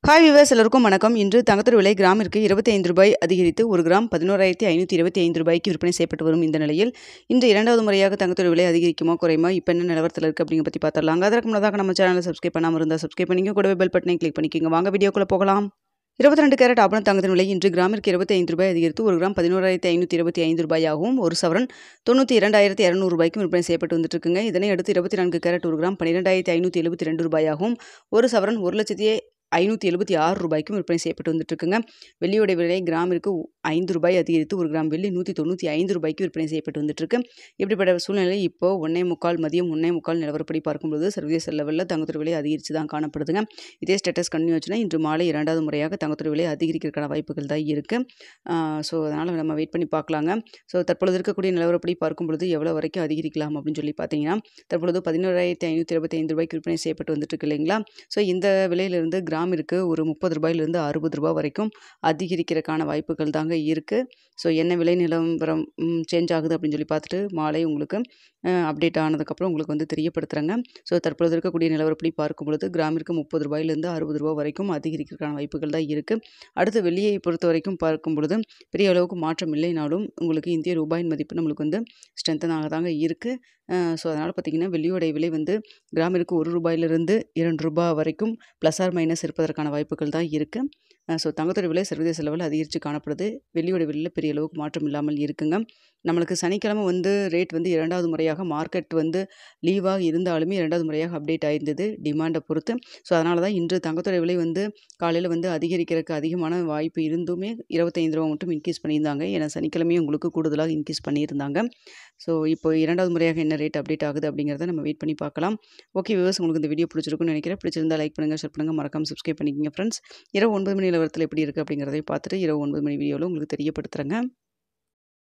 Hi viewers எல்லோருக்கும் வணக்கம். இன்று தங்கத்தோட விலை கிராமிற்கு ரூ. 25 அதிகரித்து ஒரு கிராம் 11,525 ரூபாய்க்கு விற்பனை செய்யப்பட்டு வரும் இந்த நிலையில் இன்று இரண்டாவது முறையாக தங்கத்தோட விலை அதிகரிக்குமா குறையுமா இப்போ என்ன நிலவரத்தில் இருக்குது அப்படிங்கிற பற்றி பார்த்துடலாங்க. அதற்கு முன்னதாக நம்ம சேனலை சப்ஸ்கிரைப் பண்ணாமல் இருந்தால் சப்ஸ்கிரைப் பண்ணிங்க, கூடவே பெல் பட்டனை கிளிக் பண்ணிக்கோங்க. வாங்க வீடியோக்குள்ளே போகலாம். 22 கேரட் ஆபண தங்கத்தின் விலை இன்று கிராமிற்கு ரூ. 25 அதிகரித்து ஒரு கிராம் 11,525 ரூபாயாகவும் ஒரு சவரன் 92,200 ரூபாய்க்கும் விற்பனை செய்யப்பட்டு வந்துட்டு இருக்குங்க. இதனை அடுத்து 24 கேரட் ஒரு கிராம் 12,572 ரூபாயாகவும் ஒரு சவரன் 1,576 ரூபாய்க்கும் விற்பனை செய்யப்பட்டு வந்துட்டு இருக்குங்க. வெள்ளியோட விலை கிராமிற்கு ரூ. 5 அதிகரித்து ஒரு கிராம் வெள்ளி 195 ரூபாய்க்கு விற்பனை செய்யப்பட்டு வந்துட்டு இருக்கு. இப்படிப்பட்ட சூழ்நிலை இப்போ 1:45 மதியம் 1:45 நிலவரப்படி பார்க்கும்போது சர்வதேச லெவலில் தங்கத்தோட விலை அதிகரித்து தான் காணப்படுதுங்க. இதே ஸ்டேட்டஸ் கண்டினியூ ஆச்சுன்னா இன்று மாலை இரண்டாவது முறையாக தங்கத்தோட விலை அதிகரிக்கிறதுக்கான வாய்ப்புகள் தான் இருக்குது. ஸோ அதனால் நம்ம வெயிட் பண்ணி பார்க்கலாங்க. ஸோ தற்பொழுது இருக்கக்கூடிய நிலவரப்படி பார்க்கும்பொழுது எவ்வளோ வரைக்கும் அதிகரிக்கலாம் அப்படின்னு சொல்லி பார்த்தீங்கன்னா தற்பொழுது 11,525 ரூபாய்க்கு விற்பனை செய்யப்பட்டு வந்துட்டு இருக்கு இல்லைங்களா. ஸோ இந்த விலையிலிருந்து கிராமிற்கு ஒரு ரூ. 30 ரூபாய் வரைக்கும் அதிகரிக்கிறதுக்கான வாய்ப்புகள் தாங்க இருக்குது. ஸோ என்ன விலை நிலவரம் சேஞ்ச் ஆகுது அப்படின்னு சொல்லி பார்த்துட்டு மாலை உங்களுக்கு அப்டேட் ஆனதுக்கப்புறம் உங்களுக்கு வந்து தெரியப்படுத்துகிறேங்க. ஸோ தற்பொழுது இருக்கக்கூடிய நிலவரப்படி பார்க்கும் பொழுது கிராமிற்கு ரூ. 30 வரைக்கும் அதிகரிக்கிறதுக்கான வாய்ப்புகள் தான் இருக்குது. அடுத்து வெள்ளியை பொறுத்த வரைக்கும் பார்க்கும் பொழுது பெரிய அளவுக்கு மாற்றம் இல்லைனாலும் உங்களுக்கு இந்திய ரூபாயின் மதிப்பு நம்மளுக்கு வந்து ஸ்ட்ரென்த்தனாக தாங்க இருக்குது. ஸோ அதனால் பார்த்திங்கன்னா வெள்ளியோடைய விலை வந்து கிராமிற்கு ரூ. 2 வரைக்கும் ப்ளஸ் ஆர் மைனஸ் இருப்பதற்கான வாய்ப்புகள் தான் இருக்குது. ஸோ தங்கத்தோட விலை சர்வதேச லெவலில் அதிகரித்து காணப்படுது. வெள்ளியோட விலையில் பெரிய அளவுக்கு மாற்றம் இல்லாமல் இருக்குங்க. நம்மளுக்கு சனிக்கிழமை வந்து ரேட் வந்து இரண்டாவது முறையாக மார்க்கெட் வந்து லீவாக இருந்தாலுமே இரண்டாவது முறையாக அப்டேட் ஆயிருந்தது டிமாண்டை பொறுத்து. ஸோ அதனால தான் இன்று தங்கத்தோட விலை வந்து காலையில் வந்து அதிகரிக்கிறதுக்கு அதிகமான வாய்ப்பு இருந்துமே ரூ. 25 மட்டும் இன்க்ரீஸ் பண்ணியிருந்தாங்க. ஏன்னா சனிக்கிழமையும் உங்களுக்கு கூடுதலாக இன்க்ரீஸ் பண்ணியிருந்தாங்க. ஸோ இப்போ இரண்டாவது முறையாக என்ன ரேட் அப்டேட் ஆகுது அப்படிங்கிறத நம்ம வெயிட் பண்ணி பார்க்கலாம். ஓகே வியூவர்ஸ், உங்களுக்கு இந்த வீடியோ பிடிச்சிருக்குன்னு நினைக்கிறேன். பிடிச்சிருந்தா லைக் பண்ணுங்கள், ஷேர் பண்ணுங்கள், மறக்காம சப்ஸ்கிரைப் பண்ணிக்கோங்க ஃப்ரெண்ட்ஸ். இரவு 9 மணி நிலவரத்தில் எப்படி இருக்குது அப்படிங்கிறதையும் பார்த்துட்டு இரவு 9 மணி வீடியோவில் உங்களுக்கு தெரியப்படுத்துகிறேங்க.